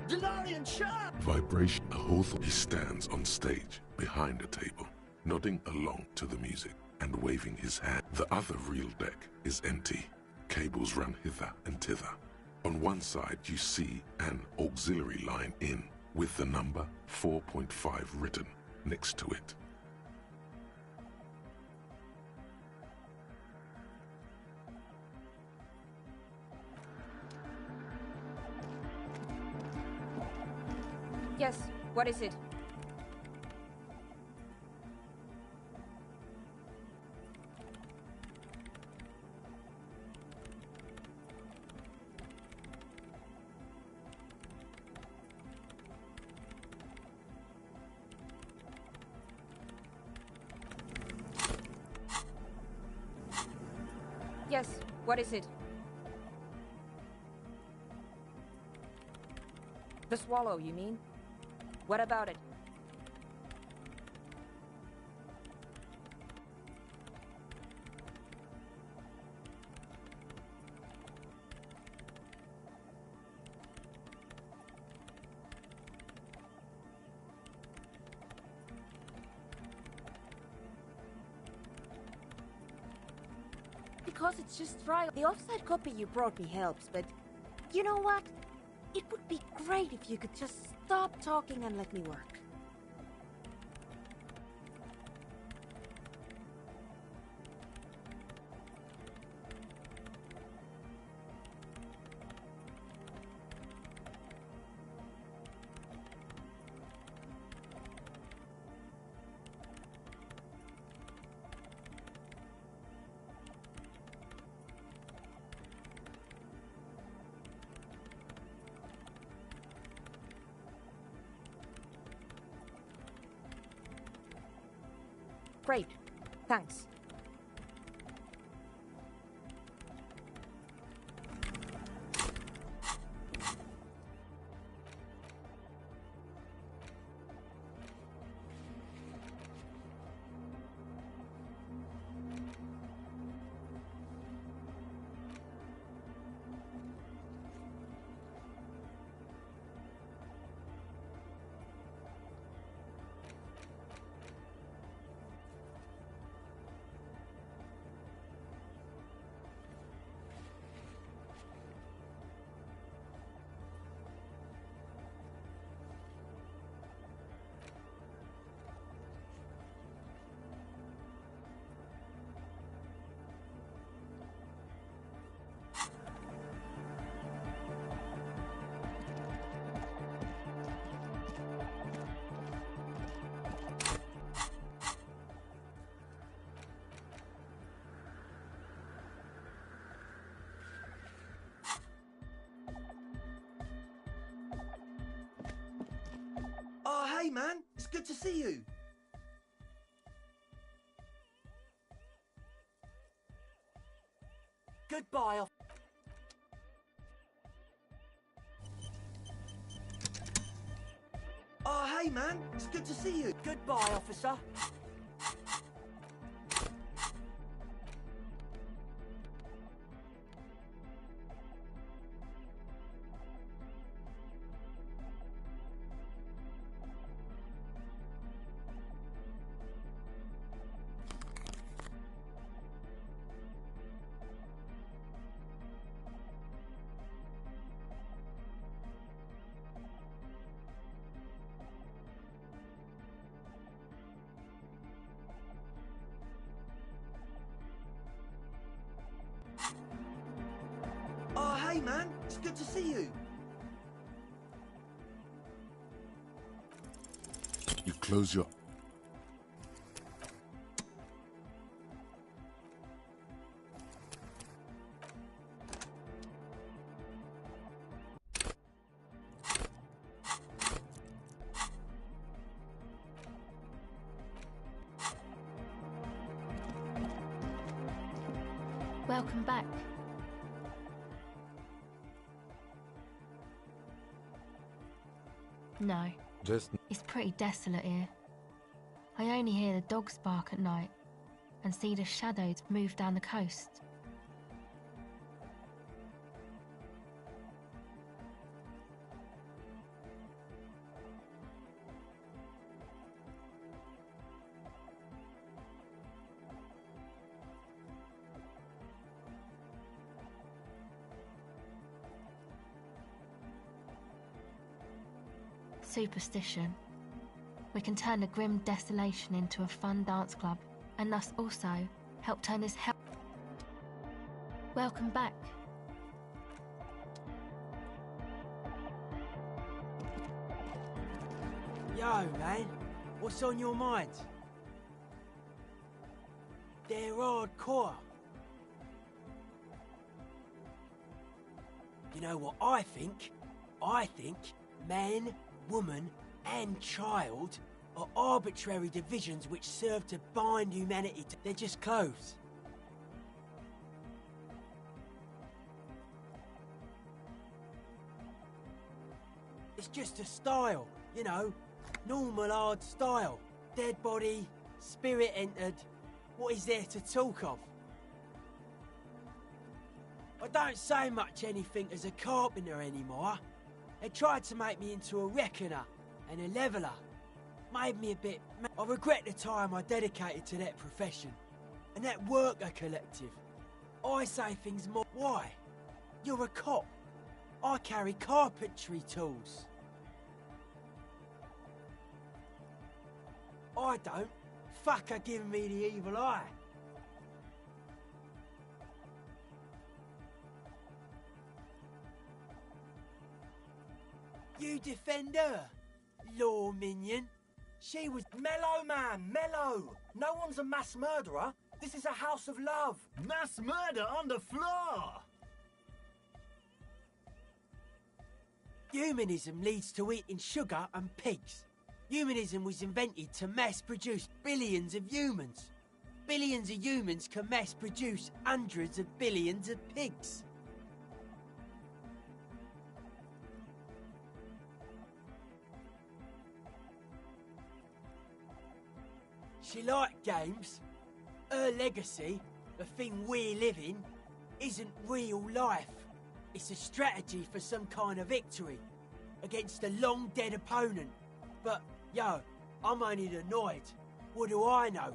Denarian, shut! Vibration. A Hawthorne. He stands on stage behind a table, nodding along to the music and waving his hand. The other real deck is empty. Cables run hither and thither. On one side you see an auxiliary line in with the number 4.5 written next to it. Yes, what is it? Yes, what is it? The Swallow, you mean? What about it? Because it's just right. The offside copy you brought me helps, but you know what? It would be great if you could just stop talking and let me work. Great. Thanks. Oh, hey, man. It's good to see you. Goodbye. Oh, hey, man. It's good to see you. Goodbye, officer. Oh, hey, man. It's good to see you. You close your... Welcome back. No. Just... It's pretty desolate here. I only hear the dogs bark at night and see the shadows move down the coast. superstition. We can turn the grim desolation into a fun dance club, and thus also help turn this hell. Welcome back. Yo, man, what's on your mind? They're hardcore. You know what I think? I think man, woman, and child are arbitrary divisions which serve to bind humanity to... They're just clothes. It's just a style, you know, normal hard style. Dead body, spirit entered. What is there to talk of? I don't say much anything as a carpenter anymore. They tried to make me into a reckoner and a leveller. Made me a bit... I regret the time I dedicated to that profession and that worker collective. I say things more... Why? You're a cop. I carry carpentry tools. I don't. Fuck are giving me the evil eye. You defend her, law minion. She was... Mellow, man, mellow. No one's a mass murderer. This is a house of love. Mass murder on the floor! Humanism leads to eating sugar and pigs. Humanism was invented to mass-produce billions of humans. Billions of humans can mass-produce hundreds of billions of pigs. She liked games. Her legacy, the thing we're living, isn't real life. It's a strategy for some kind of victory against a long-dead opponent. But, yo, I'm only annoyed. What do I know?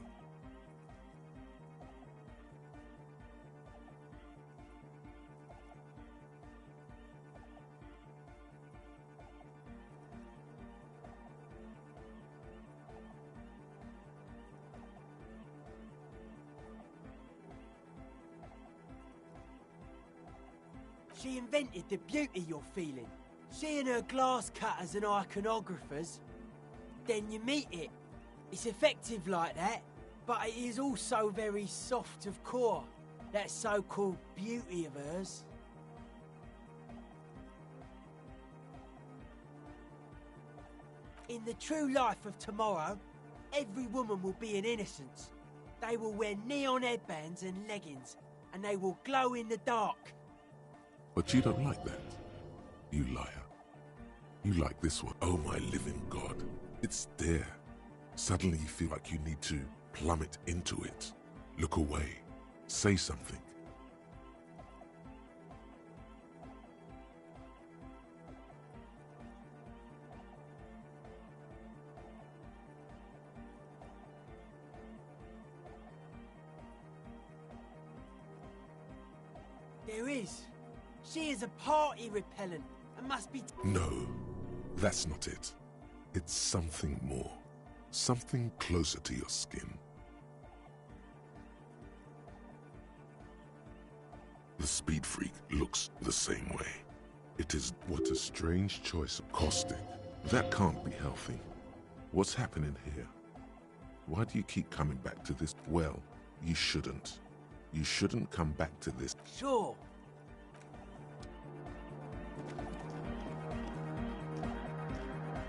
She invented the beauty you're feeling. Seeing her glass cutters and iconographers, then you meet it. It's effective like that, but it is also very soft of core, that so-called beauty of hers. In the true life of tomorrow, every woman will be an innocence. They will wear neon headbands and leggings, and they will glow in the dark. But you don't like that, you liar. You like this one. Oh my living God. It's there. Suddenly you feel like you need to plummet into it. Look away. Say something. There is. She is a party repellent and must be... No, that's not it. It's something more. Something closer to your skin. The speed freak looks the same way. It is what a strange choice of caustic. That can't be healthy. What's happening here? Why do you keep coming back to this? Well, you shouldn't. You shouldn't come back to this. Sure.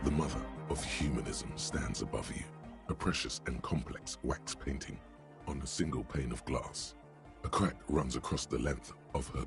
The mother of humanism stands above you, a precious and complex wax painting on a single pane of glass. A crack runs across the length of her.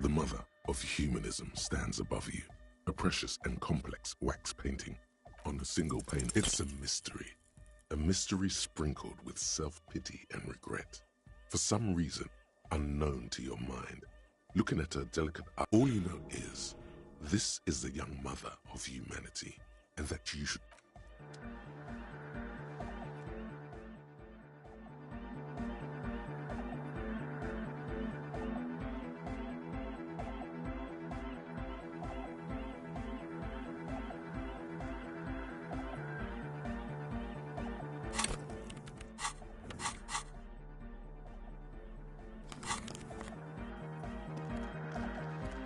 The mother of humanism stands above you, a precious and complex wax painting on a single pane. It's a mystery sprinkled with self-pity and regret. For some reason, unknown to your mind, looking at her delicate eye, all you know is, this is the young mother of humanity, and that you should...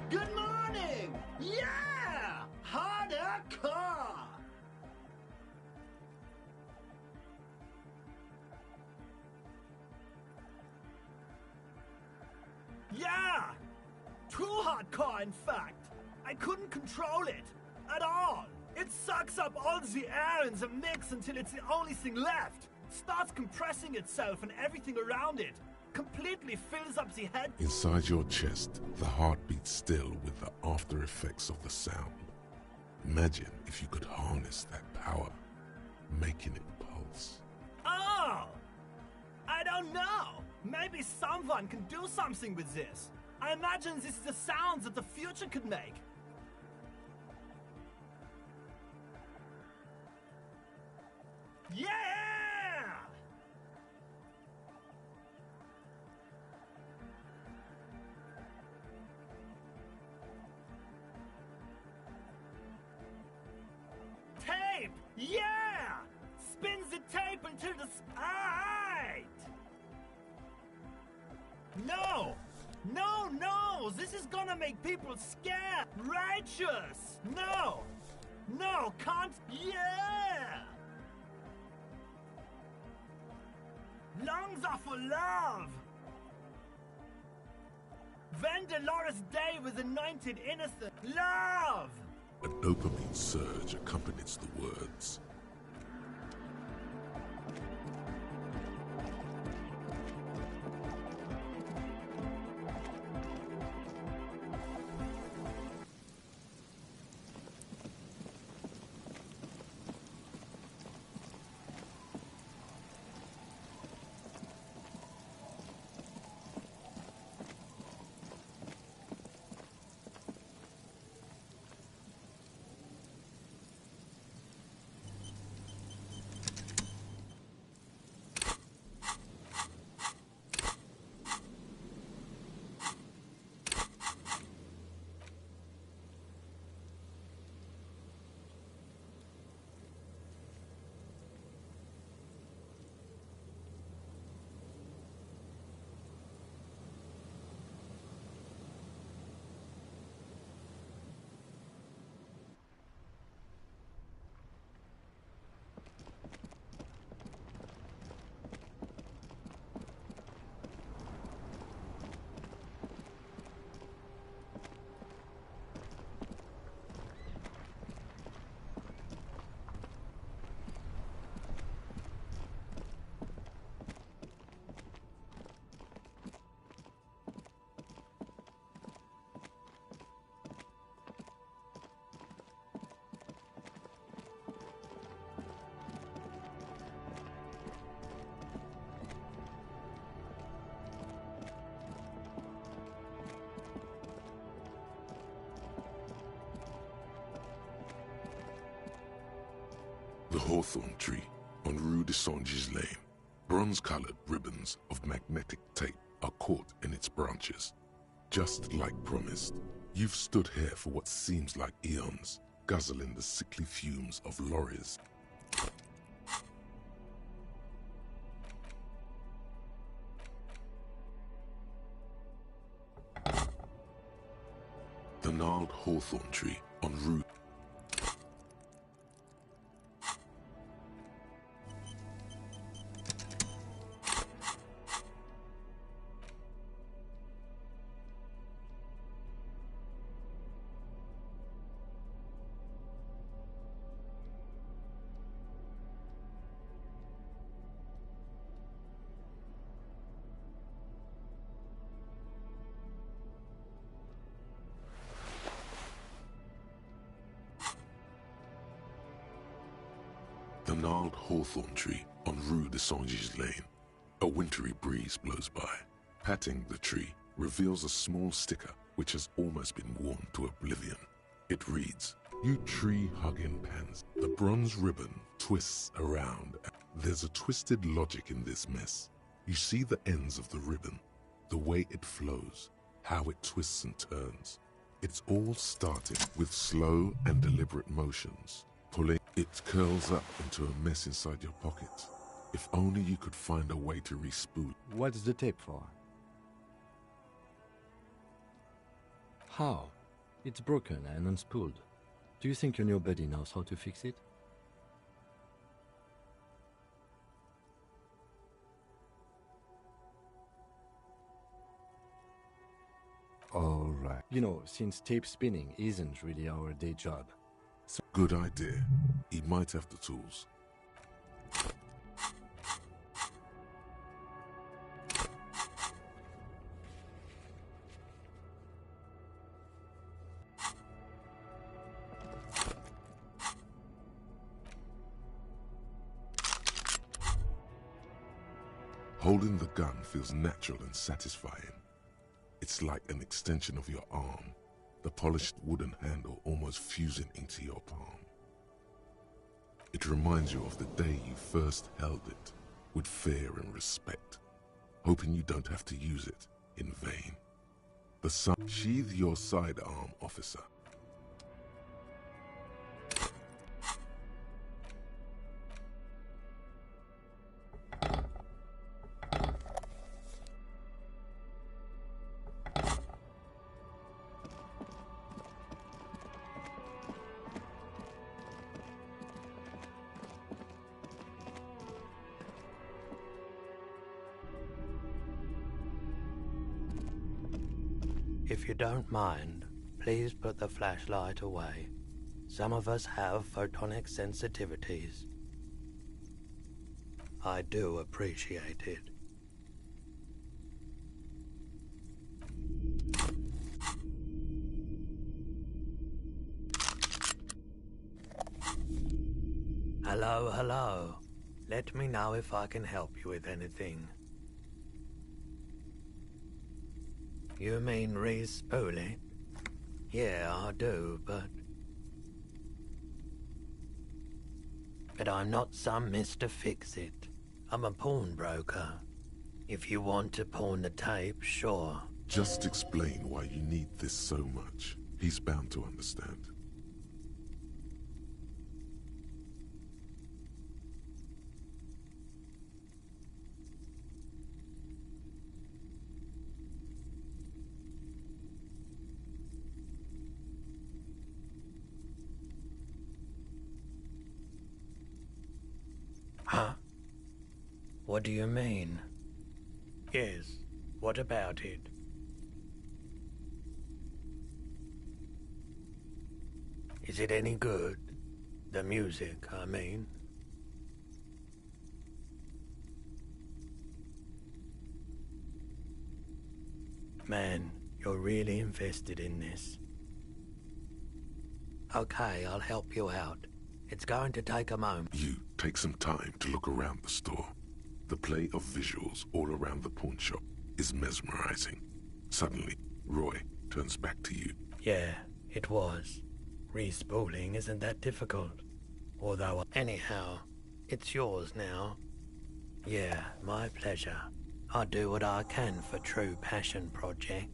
Good morning! Yeah! Harder car! Yeah! Too hardcore, in fact. I couldn't control it. At all. It sucks up all the air in the mix until it's the only thing left. Starts compressing itself and everything around it. Completely fills up the head. Inside your chest, the heart beats still with the after effects of the sound. Imagine if you could harness that power, making it pulse. Oh! I don't know. Maybe someone can do something with this. I imagine this is the sounds that the future could make. Yeah! Tape! Yeah! Spins the tape until the... Alright! No! No, no! This is gonna make people scared! Righteous! No! No, can't... Yeah! Lungs are for love! When Dolores Day was anointed innocent. Love! A dopamine surge accompanies the words. The hawthorn tree on Rue de Saint-Gilles Lane. Bronze-colored ribbons of magnetic tape are caught in its branches. Just like promised, you've stood here for what seems like eons, guzzling the sickly fumes of lorries. The gnarled hawthorn tree on Rue. a gnarled hawthorn tree on Rue de Saint-Gilles Lane. A wintry breeze blows by. Patting the tree reveals a small sticker which has almost been worn to oblivion. It reads, "You tree-hugging pans." The bronze ribbon twists around. There's a twisted logic in this mess. You see the ends of the ribbon, the way it flows, how it twists and turns. It's all starting with slow and deliberate motions. Pulling, it curls up into a mess inside your pocket. If only you could find a way to respool. What's the tape for? How? It's broken and unspooled. Do you think your new buddy knows how to fix it? All right. You know, since tape spinning isn't really our day job. So good idea. He might have the tools. Holding the gun feels natural and satisfying. It's like an extension of your arm, the polished wooden handle almost fusing into your palm. It reminds you of the day you first held it, with fear and respect, hoping you don't have to use it in vain. Sheathe your sidearm, officer. If you don't mind, please put the flashlight away. Some of us have photonic sensitivities. I do appreciate it. Hello, hello. Let me know if I can help you with anything. You mean re-spool it? Yeah, I do, but I'm not some Mr. Fix-It. I'm a pawnbroker. If you want to pawn the tape, sure. Just explain why you need this so much. He's bound to understand. Huh? What do you mean? Yes, what about it? Is it any good? The music, I mean. Man, you're really invested in this. Okay, I'll help you out. It's going to take a moment. You take some time to look around the store. The play of visuals all around the pawn shop is mesmerizing. Suddenly, Roy turns back to you. Yeah, it was. Respooling isn't that difficult. Although, anyhow, it's yours now. Yeah, my pleasure. I do what I can for true passion projects.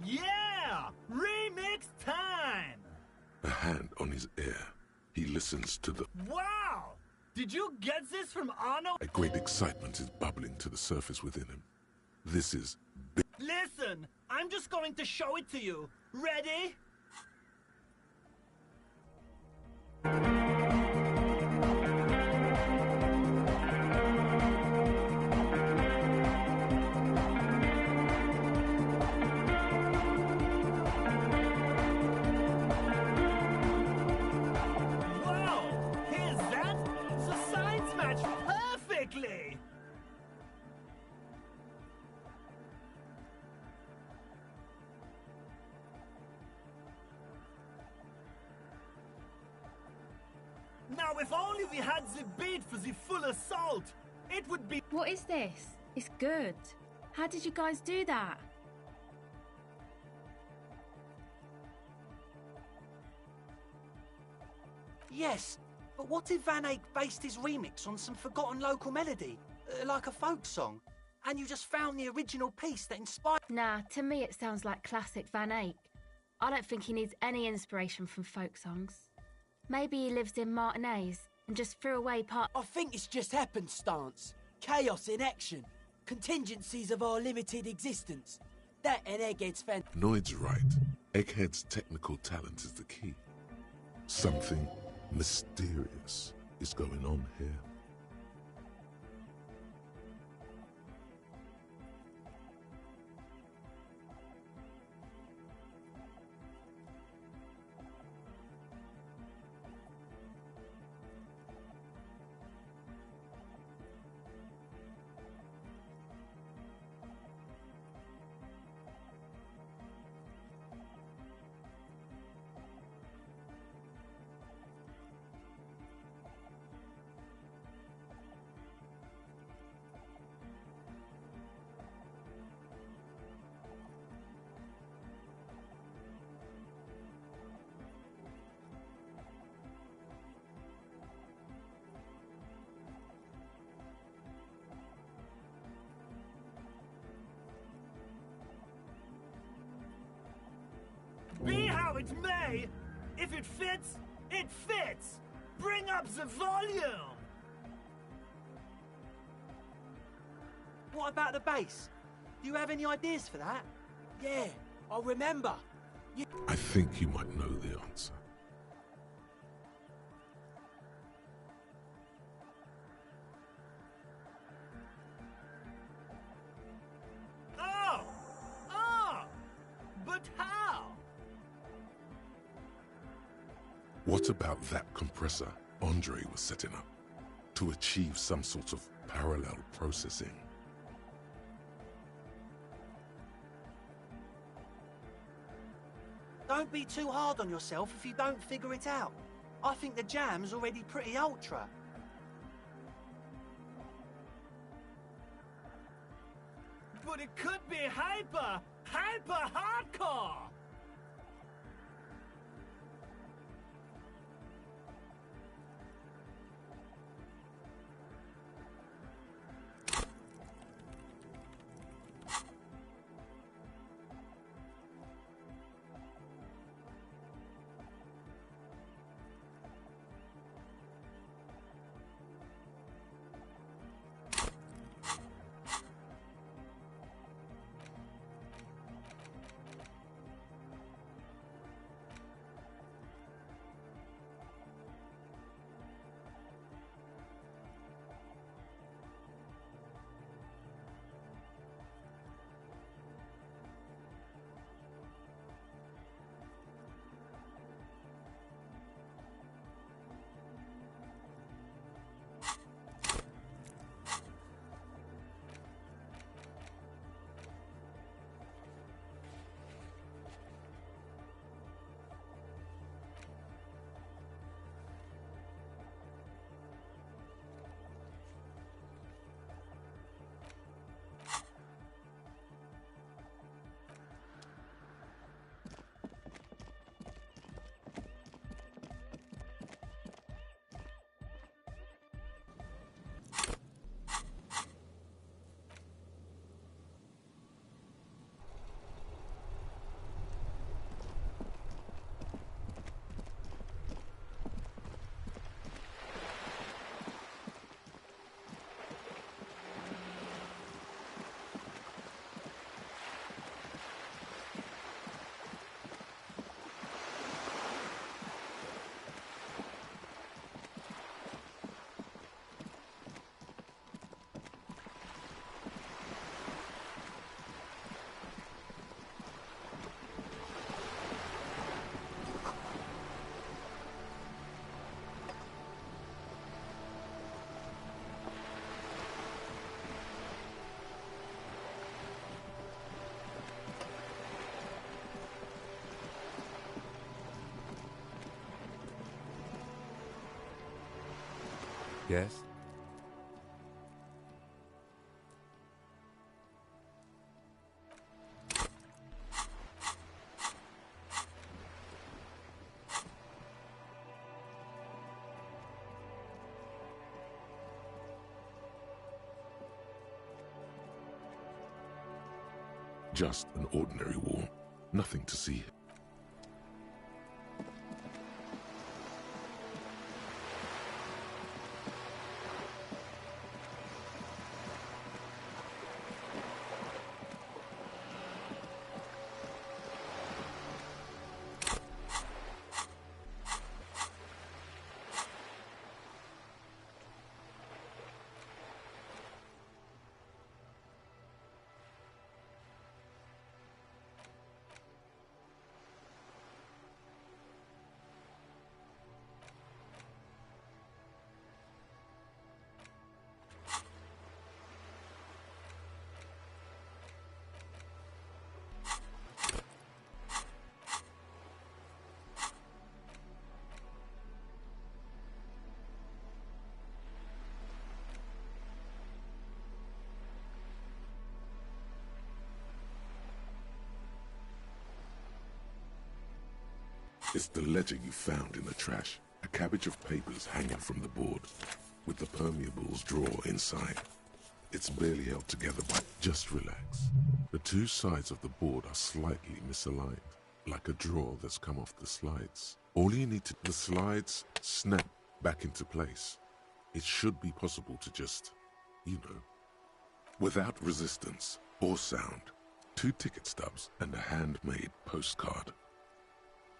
Yeah! Remix time! A hand on his ear, he listens to the... Wow! Did you get this from Arno? A great excitement is bubbling to the surface within him. This is big. Listen, I'm just going to show it to you. Ready? Wow! Here's that? The signs match perfectly! Now, if only we had the beat for the full assault, it would be... What is this? It's good. How did you guys do that? Yes, but what if Van Eyck based his remix on some forgotten local melody, like a folk song, and you just found the original piece that inspired... Nah, to me it sounds like classic Van Eyck. I don't think he needs any inspiration from folk songs. Maybe he lives in Martinez and just threw away part... I think it's just happenstance. Chaos in action. Contingencies of our limited existence. That and Egghead's fan... Noid's right. Egghead's technical talent is the key. Something mysterious is going on here. Be how it may, if it fits, it fits! Bring up the volume! What about the bass? Do you have any ideas for that? Yeah, I remember. I think you might know the answer. But how? What about that compressor Andre was setting up to achieve some sort of parallel processing? Don't be too hard on yourself if you don't figure it out. I think the jam's already pretty ultra. But it could be hyper hardcore! Yes? Just an ordinary wall. Nothing to see. It's the ledger you found in the trash. A cabbage of papers hanging from the board, with the permeables drawer inside. It's barely held together by... Just relax. The two sides of the board are slightly misaligned, like a drawer that's come off the slides. All you need to... The slides snap back into place. It should be possible to just, you know, without resistance or sound. 2 ticket stubs and a handmade postcard.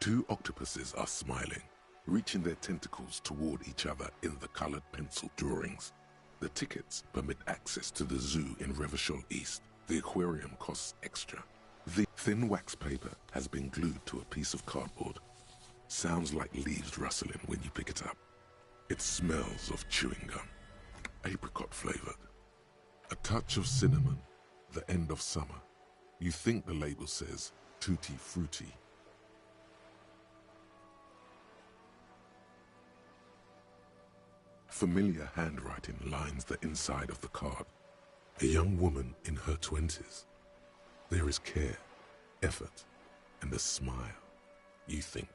2 octopuses are smiling, reaching their tentacles toward each other in the colored pencil drawings. The tickets permit access to the zoo in Revachol East. The aquarium costs extra. The thin wax paper has been glued to a piece of cardboard. Sounds like leaves rustling when you pick it up. It smells of chewing gum, apricot flavored. A touch of cinnamon, the end of summer. You think the label says tutti frutti. Familiar handwriting lines the inside of the card. A young woman in her 20s. There is care, effort, and a smile. You think,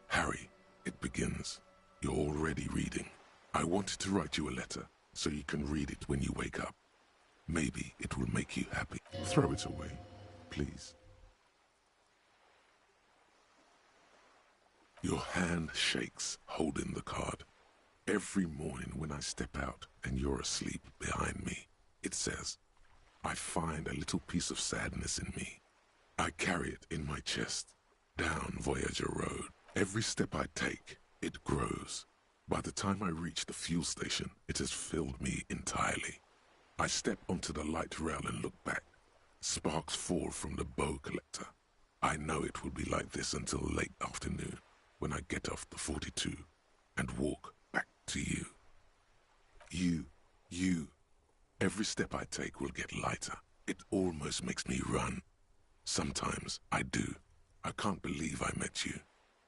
Harry, it begins. You're already reading. I wanted to write you a letter so you can read it when you wake up. Maybe it will make you happy. Throw it away, please. Your hand shakes holding the card. Every morning when I step out and you're asleep behind me, it says, I find a little piece of sadness in me. I carry it in my chest, down Voyager Road. Every step I take, it grows. By the time I reach the fuel station, it has filled me entirely. I step onto the light rail and look back. Sparks fall from the bow collector. I know it will be like this until late afternoon, when I get off the 42 and walk back to you. You. Every step I take will get lighter. It almost makes me run. Sometimes I do. I can't believe I met you.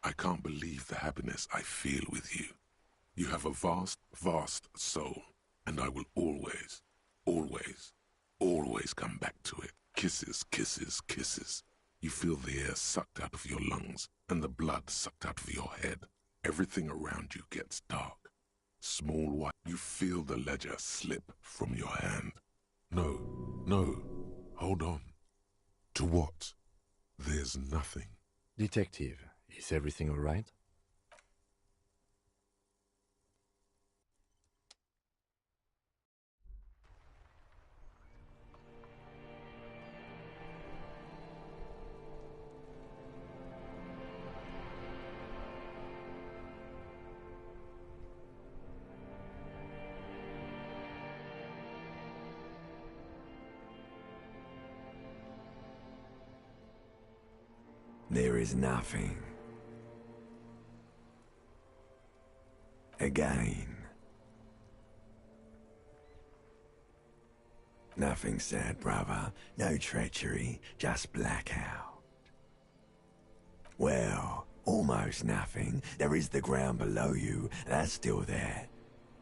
I can't believe the happiness I feel with you. You have a vast, vast soul, and I will always, always, always come back to it. Kisses, kisses, kisses. You feel the air sucked out of your lungs and the blood sucked out of your head. Everything around you gets dark. Small white. You feel the ledger slip from your hand. No, hold on. To what? There's nothing. Detective, is everything all right? There is nothing. Again. Nothing sad, brother. No treachery, just blackout. Well, almost nothing. There is the ground below you. That's still there.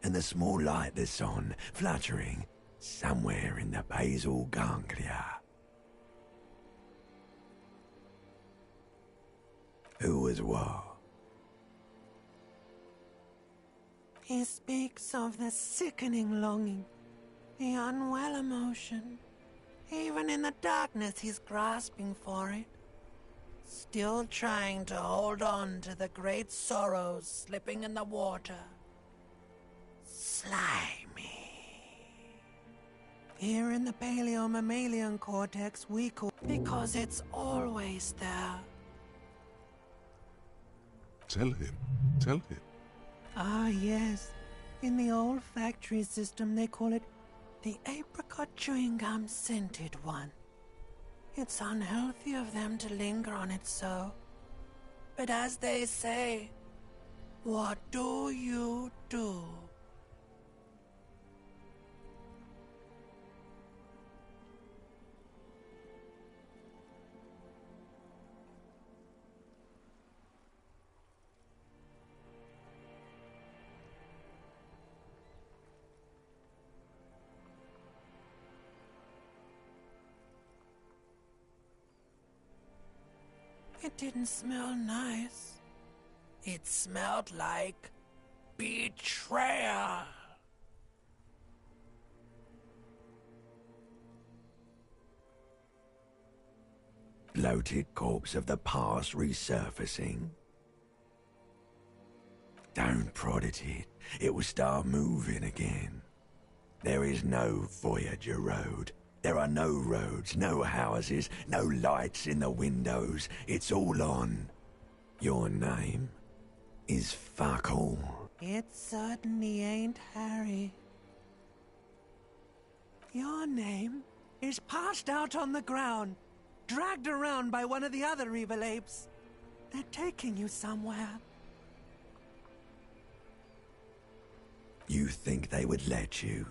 and the small light that's on, fluttering, somewhere in the basal ganglia. Who was what? He speaks of the sickening longing, the unwell emotion. Even in the darkness, he's grasping for it. Still trying to hold on to the great sorrows slipping in the water. Slimy. Here in the paleo-mammalian cortex, we call... because it's always there. Tell him. Tell him. Ah, yes. In the olfactory system, they call it the apricot chewing gum scented one. It's unhealthy of them to linger on it so. But as they say, what do you do? It didn't smell nice. It smelled like betrayal. Bloated corpse of the past resurfacing. Don't prod at it. It will start moving again. There is no Voyager Road. There are no roads, no houses, no lights in the windows. It's all on. Your name is fuck all. It certainly ain't Harry. Your name is passed out on the ground, dragged around by one of the other evil apes. They're taking you somewhere. You think they would let you?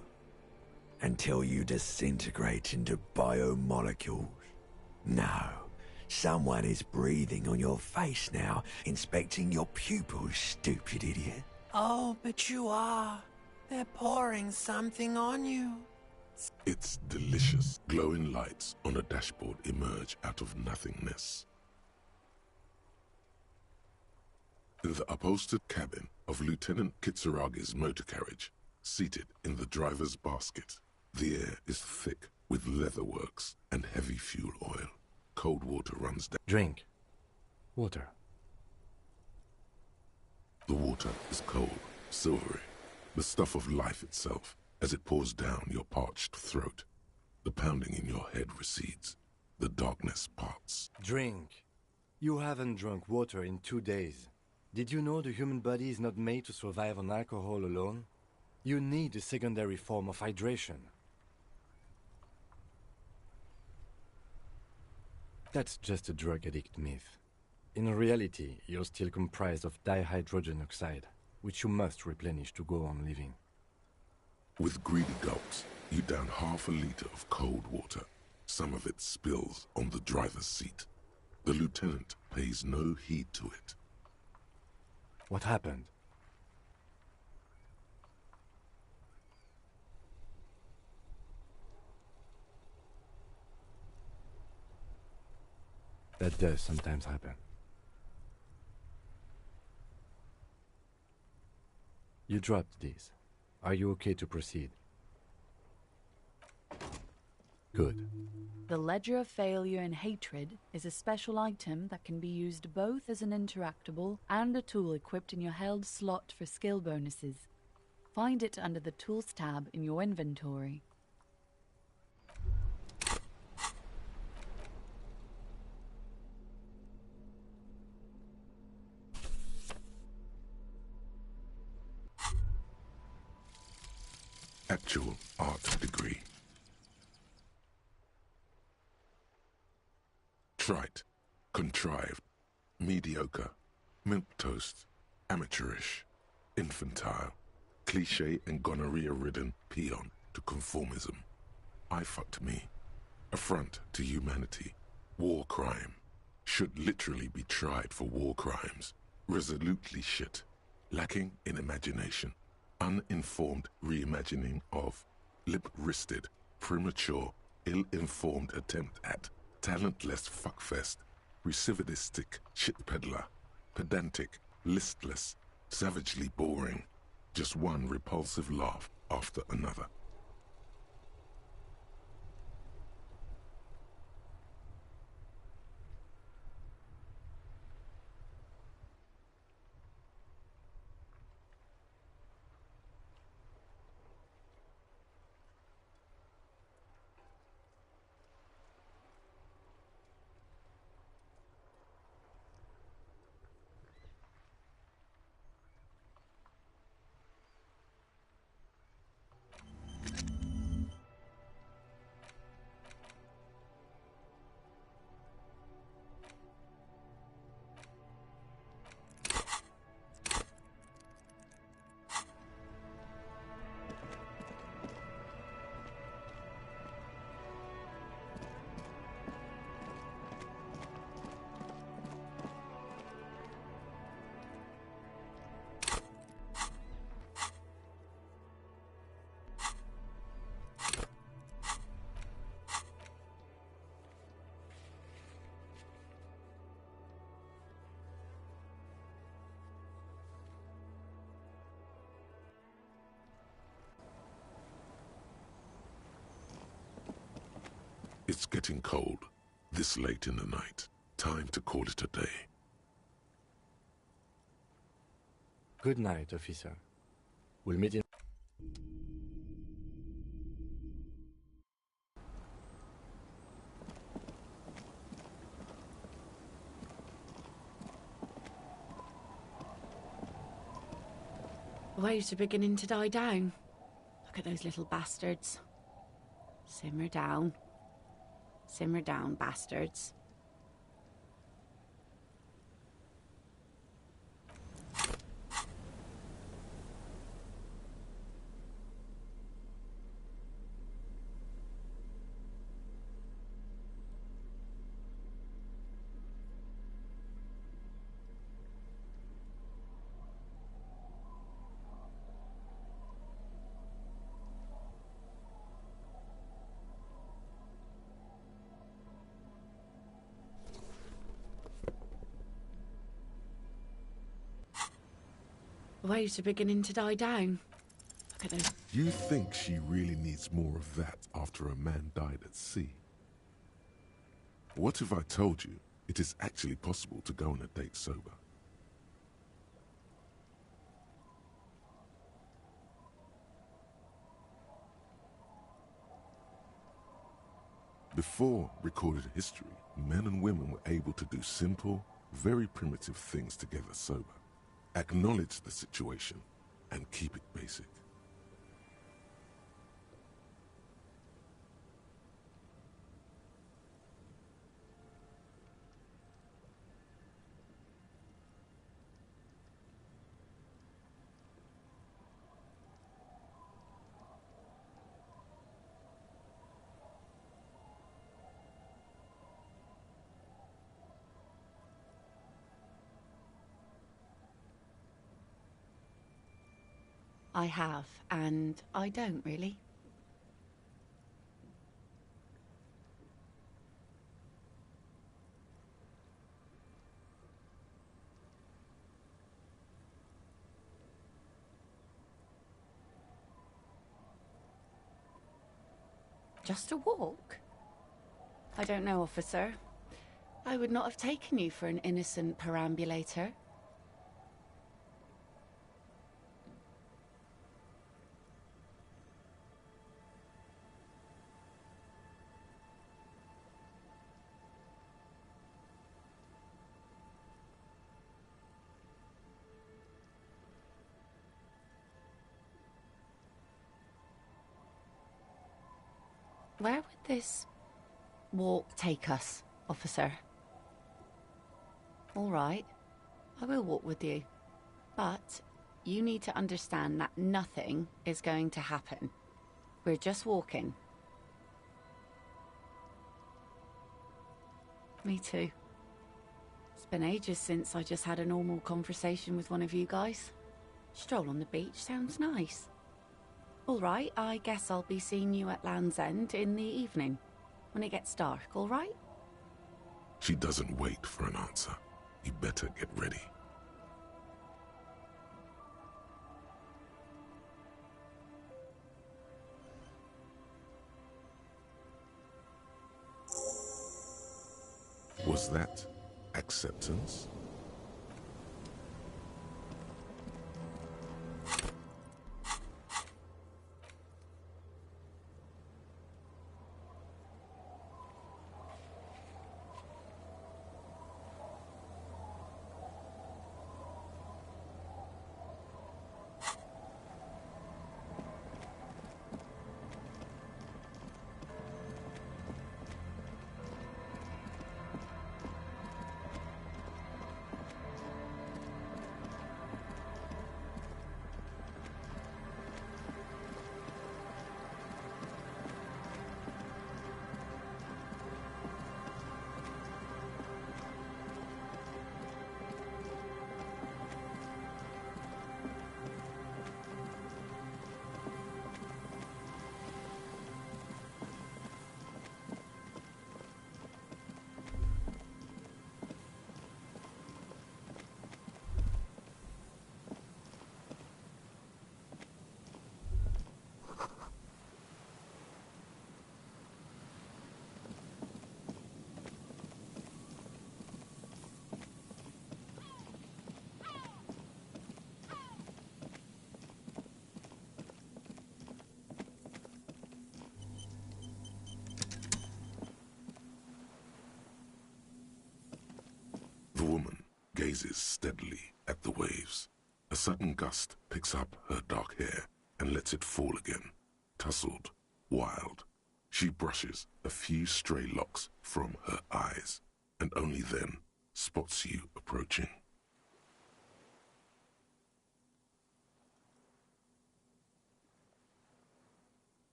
Until you disintegrate into biomolecules? No. Someone is breathing on your face now, inspecting your pupils, stupid idiot. Oh, but you are. They're pouring something on you. It's delicious. Glowing lights on a dashboard emerge out of nothingness. In the upholstered cabin of Lieutenant Kitsuragi's motor carriage, seated in the driver's basket, the air is thick with leatherworks and heavy fuel oil. Cold water runs down. Drink. Water. The water is cold, silvery, the stuff of life itself, as it pours down your parched throat. The pounding in your head recedes. The darkness parts. Drink. You haven't drunk water in 2 days. Did you know the human body is not made to survive on alcohol alone? You need a secondary form of hydration. That's just a drug addict myth. In reality, you're still comprised of dihydrogen oxide, which you must replenish to go on living. With greedy gulps, you down half a liter of cold water. Some of it spills on the driver's seat. The lieutenant pays no heed to it. What happened? That does sometimes happen. You dropped these. Are you okay to proceed? Good. The Ledger of Failure and Hatred is a special item that can be used both as an interactable and a tool equipped in your held slot for skill bonuses. Find it under the Tools tab in your inventory. Actual art degree. Trite, contrived, mediocre, milquetoast, amateurish, infantile, cliché and gonorrhea-ridden peon to conformism. I fucked me. Affront to humanity. War crime. Should literally be tried for war crimes. Resolutely shit. Lacking in imagination. uninformed reimagining of, lip-wristed, premature, ill-informed attempt at, talentless fuckfest, recidivistic shit peddler, pedantic, listless, savagely boring, just one repulsive laugh after another. It's getting cold, this late in the night. Time to call it a day. Good night, officer. We'll meet in... The waves are beginning to die down. Look at those little bastards. Simmer down. Simmer down, bastards. The waves are beginning to die down. Look at those. You think she really needs more of that after a man died at sea? What if I told you it is actually possible to go on a date sober? Before recorded history, men and women were able to do simple, very primitive things together sober. Acknowledge the situation and keep it basic. I have, and I don't really. Just a walk? I don't know, officer. I would not have taken you for an innocent perambulator. Where would this walk take us, officer? All right, I will walk with you. But you need to understand that nothing is going to happen. We're just walking. Me too. It's been ages since I just had a normal conversation with one of you guys. Stroll on the beach sounds nice. All right, I guess I'll be seeing you at Land's End in the evening, when it gets dark, all right? She doesn't wait for an answer. You better get ready. Was that acceptance? The woman gazes steadily at the waves. A sudden gust picks up her dark hair and lets it fall again, tousled, wild. She brushes a few stray locks from her eyes, and only then spots you approaching.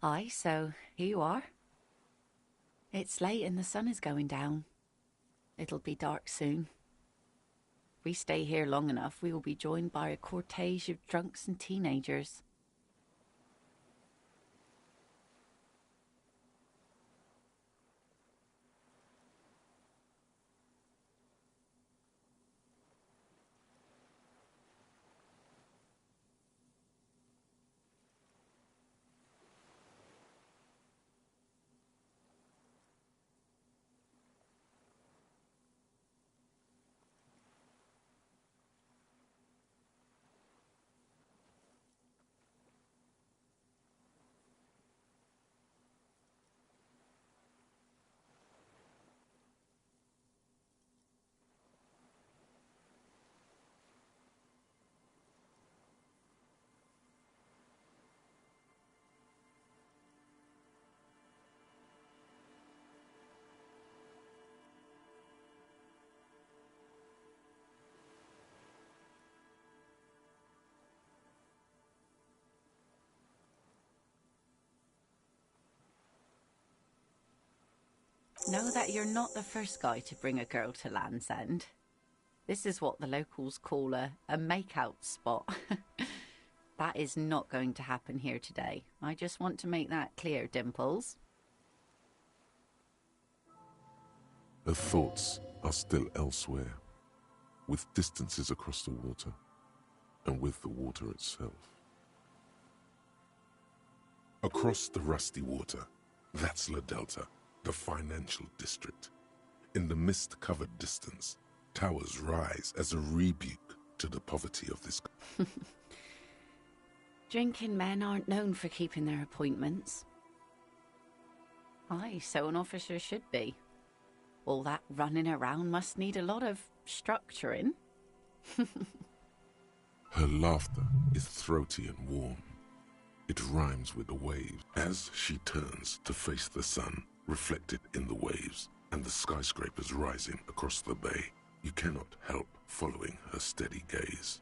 Aye, so here you are. It's late and the sun is going down. It'll be dark soon. If we stay here long enough, we will be joined by a cortege of drunks and teenagers. Know that you're not the first guy to bring a girl to Land's End. This is what the locals call a make-out spot. That is not going to happen here today. I just want to make that clear, Dimples. Her thoughts are still elsewhere, with distances across the water, and with the water itself. Across the rusty water, that's La Delta, the financial district. In the mist-covered distance, towers rise as a rebuke to the poverty of this. Drinking men aren't known for keeping their appointments. Aye, so an officer should be. All that running around must need a lot of structuring. Her laughter is throaty and warm. It rhymes with the waves as she turns to face the sun, reflected in the waves, and the skyscrapers rising across the bay. You cannot help following her steady gaze.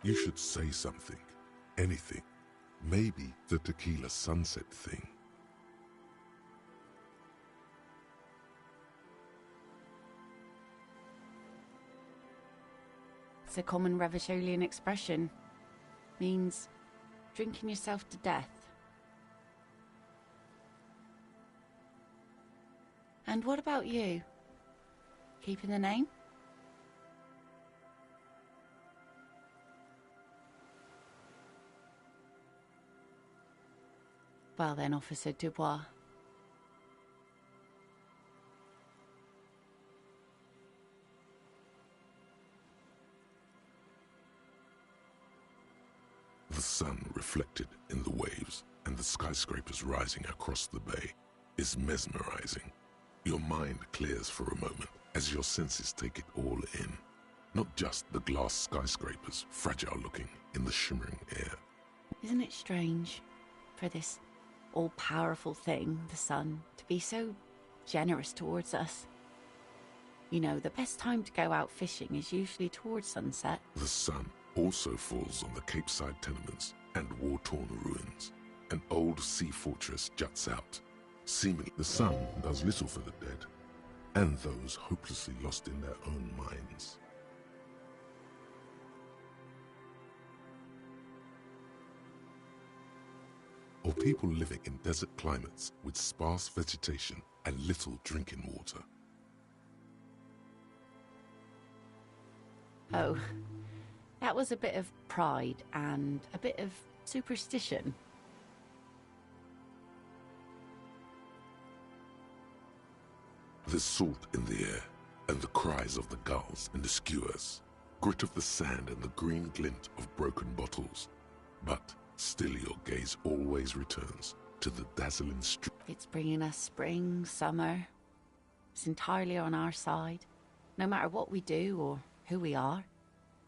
You should say something. Anything. Maybe the tequila sunset thing. It's a common Revacholian expression. Means drinking yourself to death. And what about you? Keeping the name? Well then, Officer Dubois. The sun reflected in the waves and the skyscrapers rising across the bay is mesmerizing. Your mind clears for a moment as your senses take it all in. Not just the glass skyscrapers, fragile looking in the shimmering air. Isn't it strange for this all-powerful thing, the sun, to be so generous towards us? You know, the best time to go out fishing is usually towards sunset. The sun also falls on the Capeside tenements and war-torn ruins. An old sea fortress juts out. Seemingly, the sun does little for the dead, and those hopelessly lost in their own minds. Or people living in desert climates with sparse vegetation and little drinking water. Oh, that was a bit of pride and a bit of superstition. There's salt in the air, and the cries of the gulls and the skuas, grit of the sand and the green glint of broken bottles. But still your gaze always returns to the dazzling street. It's bringing us spring, summer. It's entirely on our side, no matter what we do or who we are,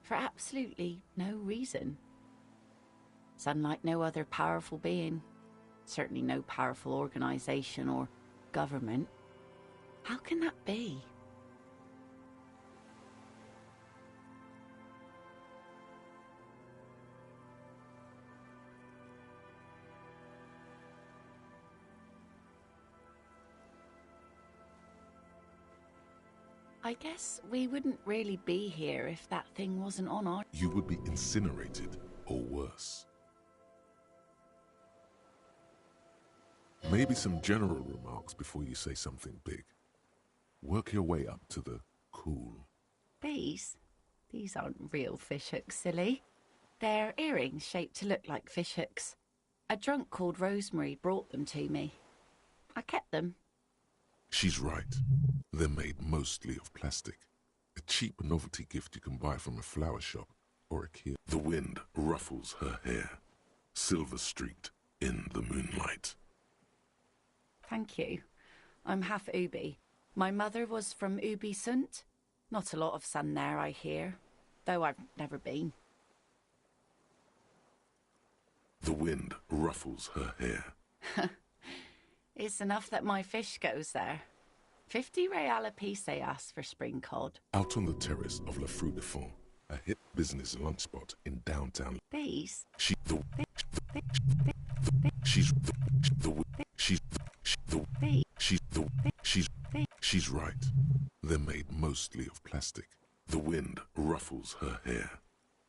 for absolutely no reason. It's unlike no other powerful being, certainly no powerful organization or government. How can that be? I guess we wouldn't really be here if that thing wasn't on our... You would be incinerated, or worse. Maybe some general remarks before you say something big. Work your way up to the cool. These aren't real fishhooks, silly. They're earrings shaped to look like fishhooks. A drunk called Rosemary brought them to me. I kept them. She's right. They're made mostly of plastic. A cheap novelty gift you can buy from a flower shop or a kiosk. The wind ruffles her hair, silver-streaked in the moonlight. Thank you. I'm half Ubi. My mother was from Ubi Sunt. Not a lot of sun there, I hear, though I've never been. The wind ruffles her hair. It's enough that my fish goes there. 50 real a piece they ask for spring cod. Out on the terrace of La Fruit de Fond, a hip business lunch spot in downtown. These? She's right. They're made mostly of plastic. The wind ruffles her hair,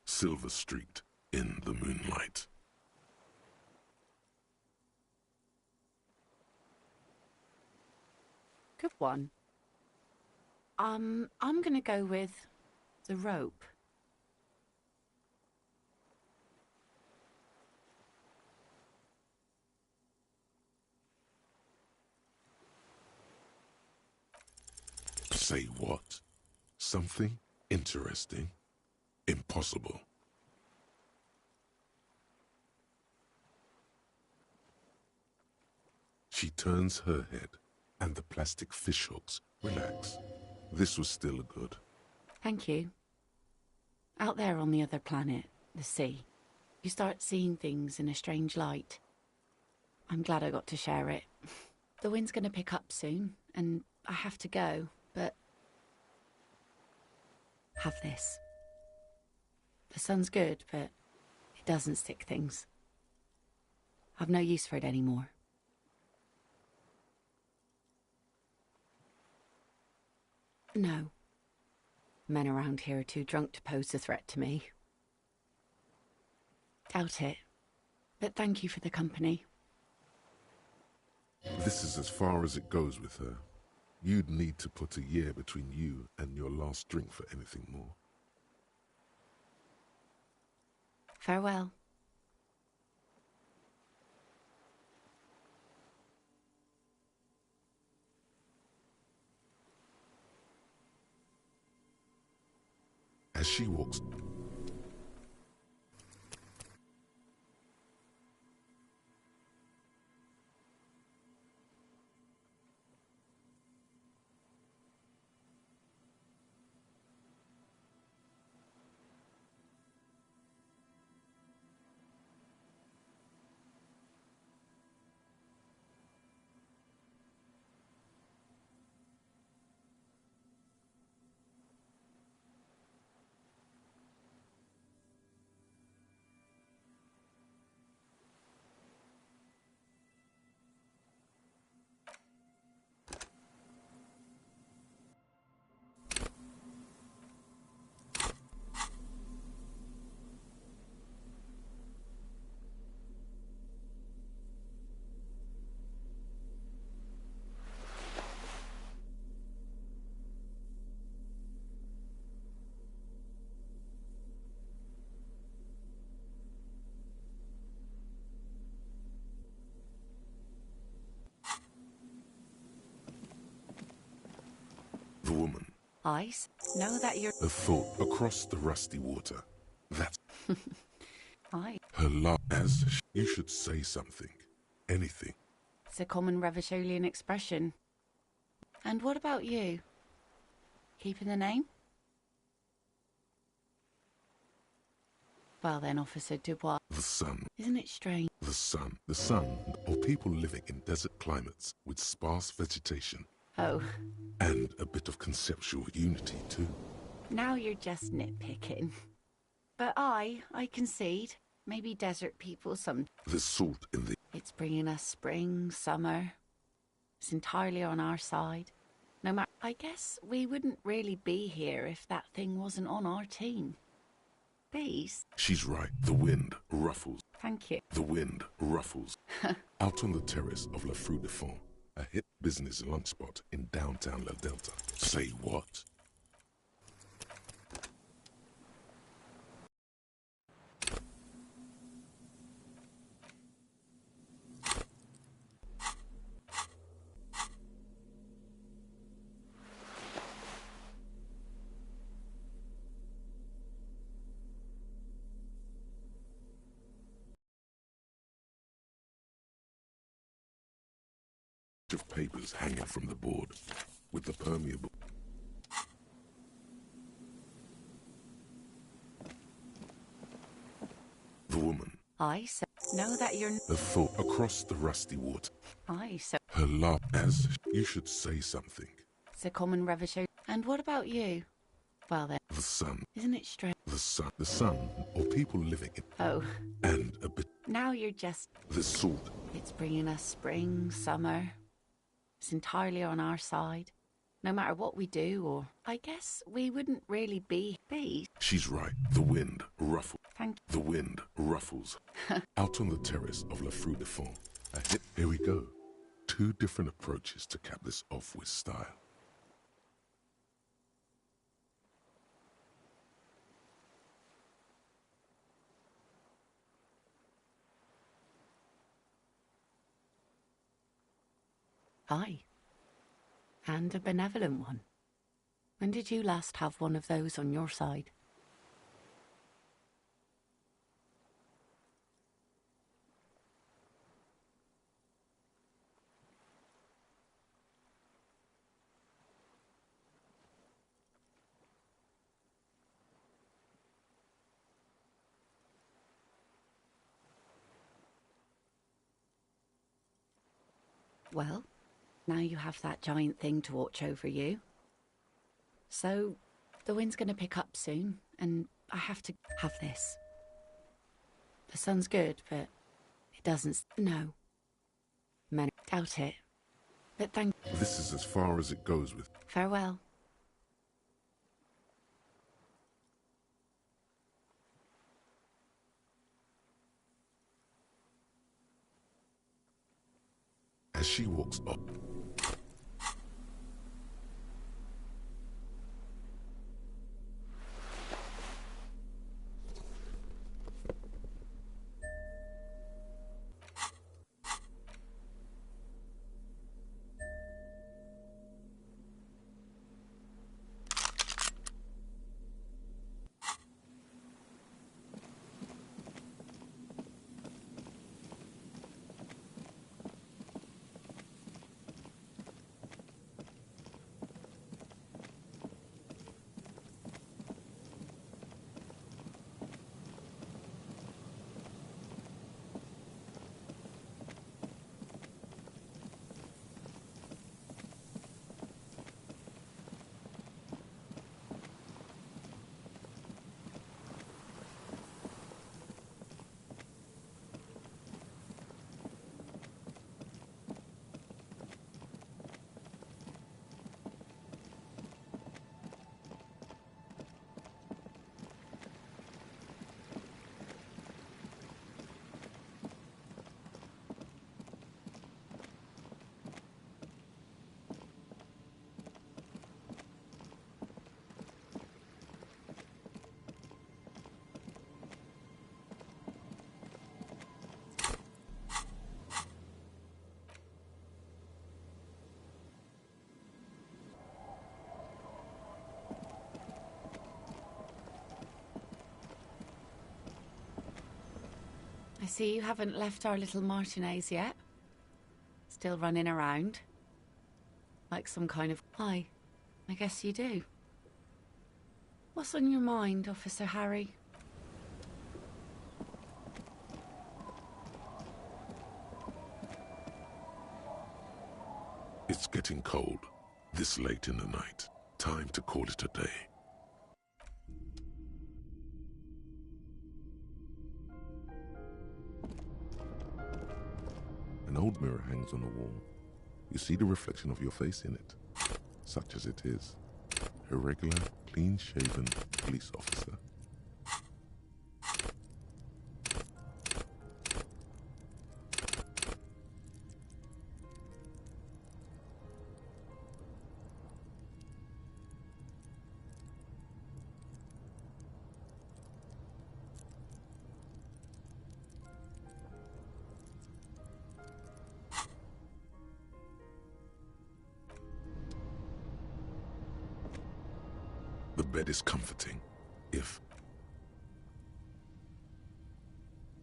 silver-streaked in the moonlight. Good one. I'm gonna go with the rope. Say what? Something interesting? Impossible. She turns her head, and the plastic fishhooks relax. This was still good. Thank you. Out there on the other planet, the sea, you start seeing things in a strange light. I'm glad I got to share it. The wind's going to pick up soon, and I have to go, but... Have this. The sun's good, but it doesn't stick things. I've no use for it anymore. No. Men around here are too drunk to pose a threat to me. Doubt it. But thank you for the company. This is as far as it goes with her. You'd need to put a year between you and your last drink for anything more. Farewell. As she walks... The woman. Ice? Know that you're... A thought across the rusty water. That's... Aye. Her love as... You should say something. Anything. It's a common Revacholian expression. And what about you? Keeping the name? Well then, Officer Dubois. The sun. Isn't it strange? The sun. The sun, or people living in desert climates with sparse vegetation. Oh. And a bit of conceptual unity, too. Now you're just nitpicking. But I concede. Maybe desert people some... The salt in the... It's bringing us spring, summer. It's entirely on our side. No matter... I guess we wouldn't really be here if that thing wasn't on our team. Please? She's right. The wind ruffles. Thank you. The wind ruffles. Out on the terrace of La Fru de Fond, a hip business lunch spot in downtown La Delta. Say what? Of papers hanging from the board with the permeable. The woman. Know that you're... A thought across the rusty water. Her love as... You should say something. It's a common Revacholian. And what about you? Well then... The sun. Isn't it strange? The sun. The sun, or people living in... Oh. And a bit... Now you're just... The salt. It's bringing us spring, summer. It's entirely on our side. No matter what we do, or... I guess we wouldn't really be... She's right. The wind ruffles. Thank you. The wind ruffles. Out on the terrace of La Fru de Fond. Here we go. 2 different approaches to cap this off with style. Aye. And a benevolent one. When did you last have one of those on your side? Well, now you have that giant thing to watch over you. So, the wind's going to pick up soon, and I have to have this. The sun's good, but it doesn't... No. Many doubt it. But thank... This is as far as it goes with... Farewell. As she walks up, I see you haven't left our little Martinez yet. Still running around. Like some kind of... Hi, I guess you do. What's on your mind, Officer Harry? it's getting cold. This late in the night. Time to call it a day. An old mirror hangs on the wall. You see the reflection of your face in it, such as it is. A regular, clean-shaven police officer. The bed is comforting, if...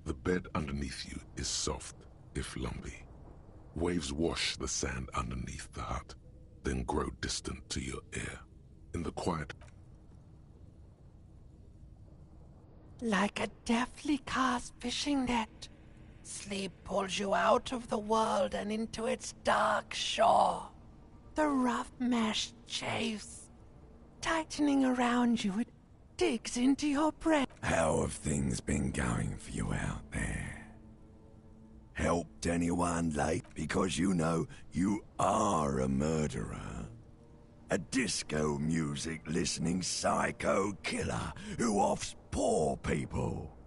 The bed underneath you is soft, if lumpy. Waves wash the sand underneath the hut, then grow distant to your ear. In the quiet... Like a deftly cast fishing net, sleep pulls you out of the world and into its dark shore. The rough mesh chafes, tightening around you, it digs into your brain. How have things been going for you out there? Helped anyone late? Because you know you are a murderer. A disco music listening psycho killer who offs poor people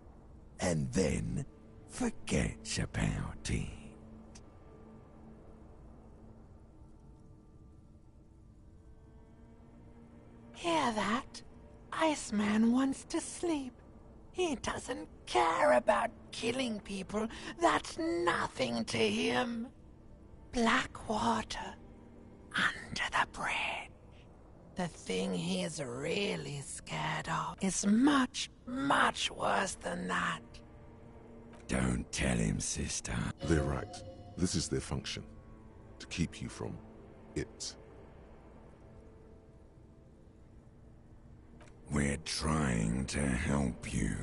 and then forgets about it. Hear that? Iceman wants to sleep. He doesn't care about killing people. That's nothing to him. Black water under the bridge. The thing he's really scared of is much, much worse than that. Don't tell him, sister. They're right. This is their function. To keep you from it. We're trying to help you.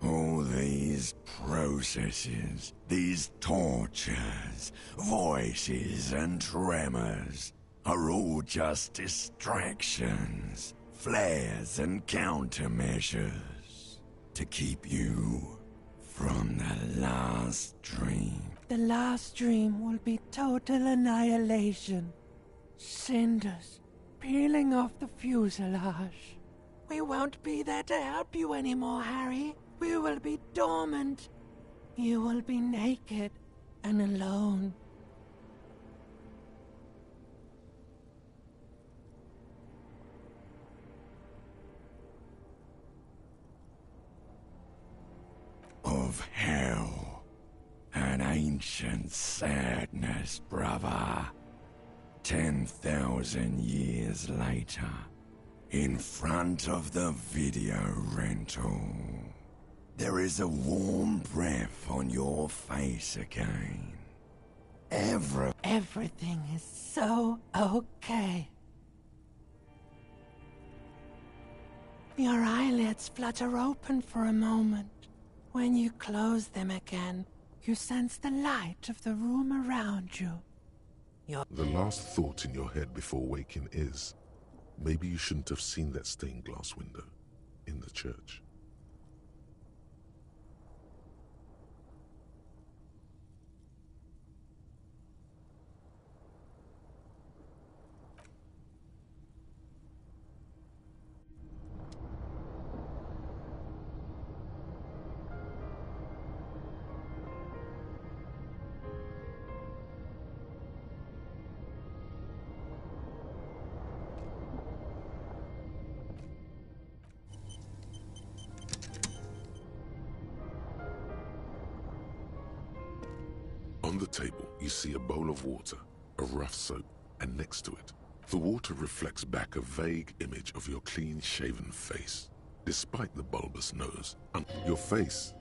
All these processes, these tortures, voices and tremors are all just distractions, flares and countermeasures to keep you from the last dream. The last dream will be total annihilation. Cinders peeling off the fuselage. We won't be there to help you anymore, Harry. We will be dormant. You will be naked and alone. Of hell. An ancient sadness, brother. 10,000 years later, in front of the video rental, there is a warm breath on your face again. Everything is so okay. Your eyelids flutter open for a moment. When you close them again, you sense the light of the room around you. The last thought in your head before waking is, maybe you shouldn't have seen that stained glass window in the church. On the table, you see a bowl of water, a rough soap, and next to it, the water reflects back a vague image of your clean-shaven face. Despite the bulbous nose, your face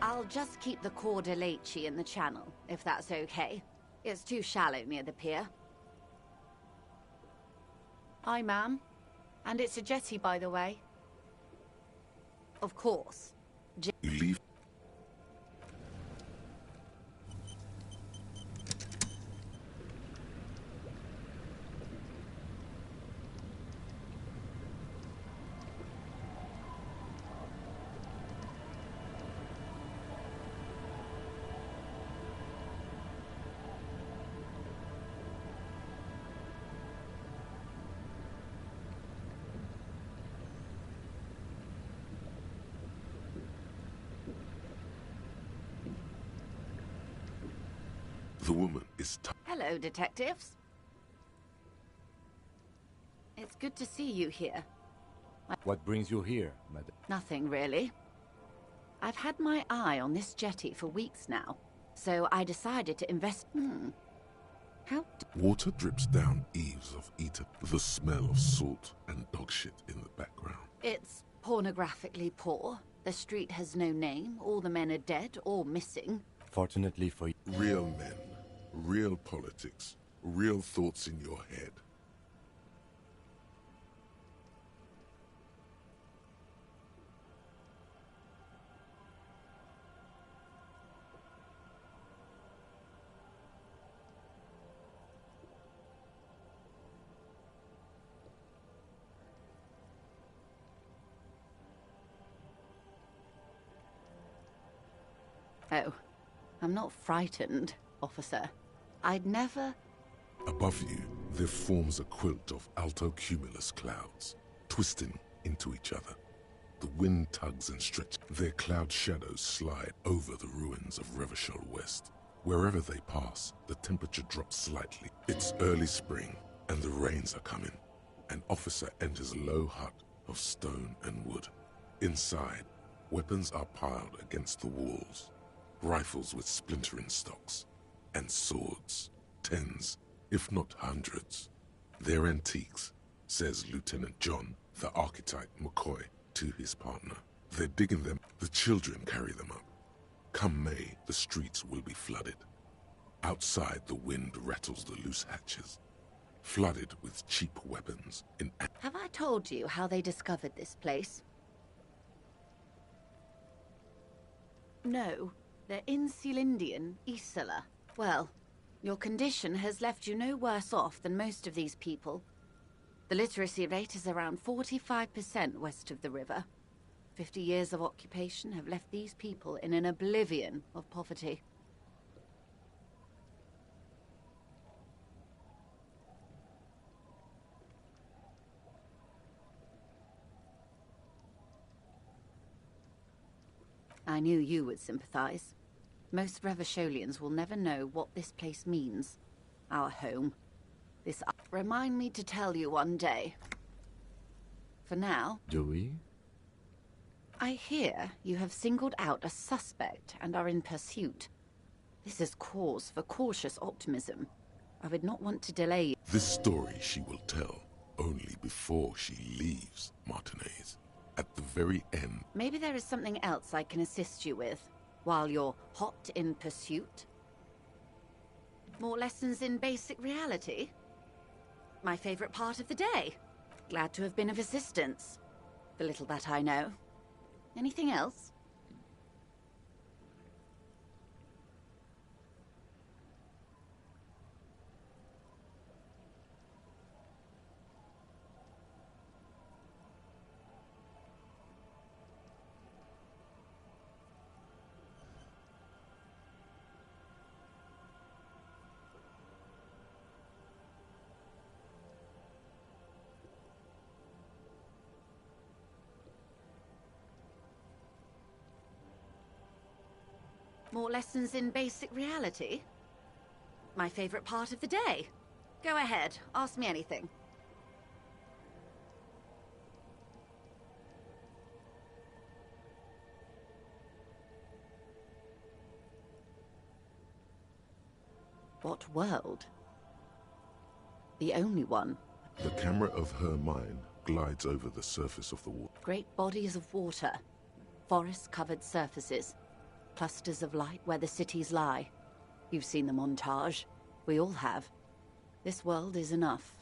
I'll just keep the corda lacey in the channel, if that's okay. It's too shallow near the pier. Aye, ma'am. And it's a jetty, by the way. Of course. you leave. The woman is Hello, detectives. It's good to see you here. What brings you here, madam? Nothing, really. I've had my eye on this jetty for weeks now. So I decided to invest... How... Water drips down eaves of Eton. The smell of salt and dog shit in the background. It's pornographically poor. The street has no name. All the men are dead or missing. Fortunately for you. Real men, real politics, real thoughts in your head. Oh, I'm not frightened, officer. I'd never... Above you, there forms a quilt of altocumulus clouds, twisting into each other. The wind tugs and stretches. Their cloud shadows slide over the ruins of Revachol West. Wherever they pass, the temperature drops slightly. It's early spring, and the rains are coming. An officer enters a low hut of stone and wood. Inside, weapons are piled against the walls. Rifles with splintering stocks, and swords, tens, if not hundreds. They're antiques, says Lieutenant John, the archetype McCoy, to his partner. They're digging them. The children carry them up. Come May, the streets will be flooded. Outside, the wind rattles the loose hatches, flooded with cheap weapons in... Have I told you how they discovered this place? No. They're in Sealindian, Isala. Well, your condition has left you no worse off than most of these people. The literacy rate is around 45% west of the river. 50 years of occupation have left these people in an oblivion of poverty. I knew you would sympathize. Most Revacholians will never know what this place means. Our home. This... Remind me to tell you one day. For now... Do we? I hear you have singled out a suspect and are in pursuit. This is cause for cautious optimism. I would not want to delay... This story she will tell only before she leaves Martinez. At the very end. Maybe there is something else I can assist you with, while you're hot in pursuit? More lessons in basic reality? My favorite part of the day. Glad to have been of assistance. The little that I know. Anything else? More lessons in basic reality? My favorite part of the day. Go ahead, ask me anything. What world? The only one. The camera of her mind glides over the surface of the water. Great bodies of water. Forest-covered surfaces. Clusters of light where the cities lie. You've seen the montage. We all have. This world is enough.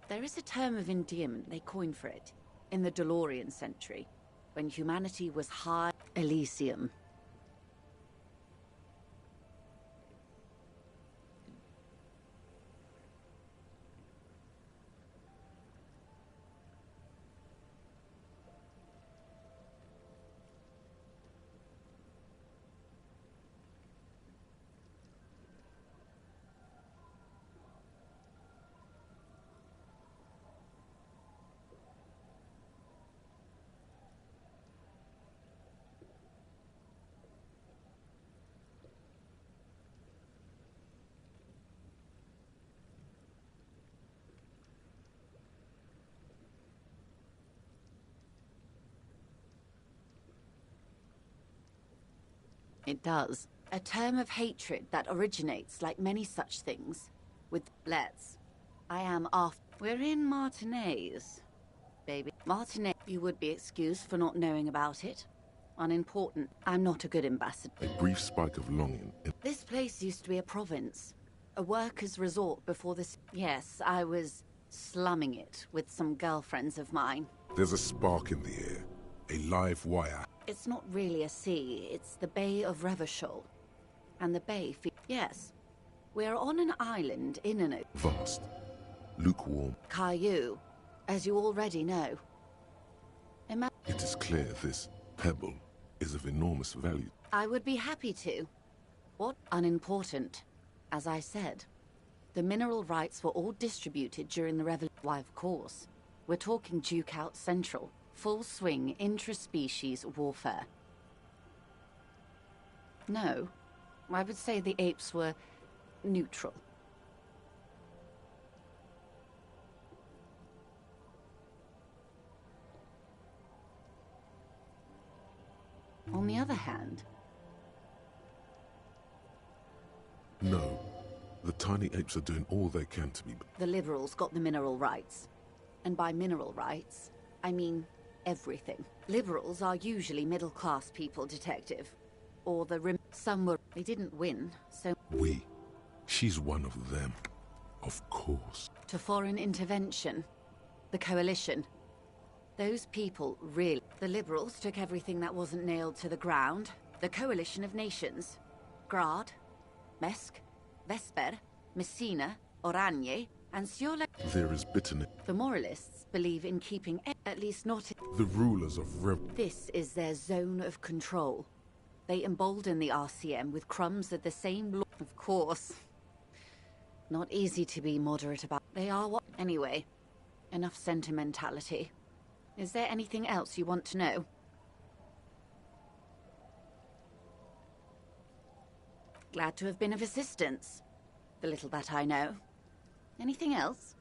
There is a term of endearment they coined for it, in the DeLorean century, when humanity was high Elysium. It does. A term of hatred that originates, like many such things, with let's. I am off. We're in Martinez, baby. Martinez, you would be excused for not knowing about it. Unimportant. I'm not a good ambassador. A brief spike of longing. This place used to be a province. A workers' resort before this. Yes, I was slumming it with some girlfriends of mine. There's a spark in the air. A live wire. It's not really a sea. It's the Bay of Revachol. And the bay... Yes. We're on an island in an... Vast. Lukewarm. Caillou, as you already know. It is clear this pebble is of enormous value. I would be happy to. What? Unimportant. As I said, the mineral rights were all distributed during the revolution. Why, of course. We're talking Duke out Central. Full swing intra-species warfare. No. I would say the apes were neutral. On the other hand... No. The tiny apes are doing all they can to be... The liberals got the mineral rights. And by mineral rights, I mean everything. Liberals are usually middle-class people, Detective. Or the some were... They didn't win, so... We. She's one of them. Of course. To foreign intervention. The coalition. Those people really... The liberals took everything that wasn't nailed to the ground. The coalition of nations. Grad, Mesk, Vesper, Messina, Oranje, and Siola... There is bitterness. The moralists believe in keeping... At least not... The rulers of This is their zone of control. They embolden the RCM with crumbs of the same law. Of course. Not easy to be moderate about. They are what... Anyway, enough sentimentality. Is there anything else you want to know? Glad to have been of assistance. The little that I know. Anything else?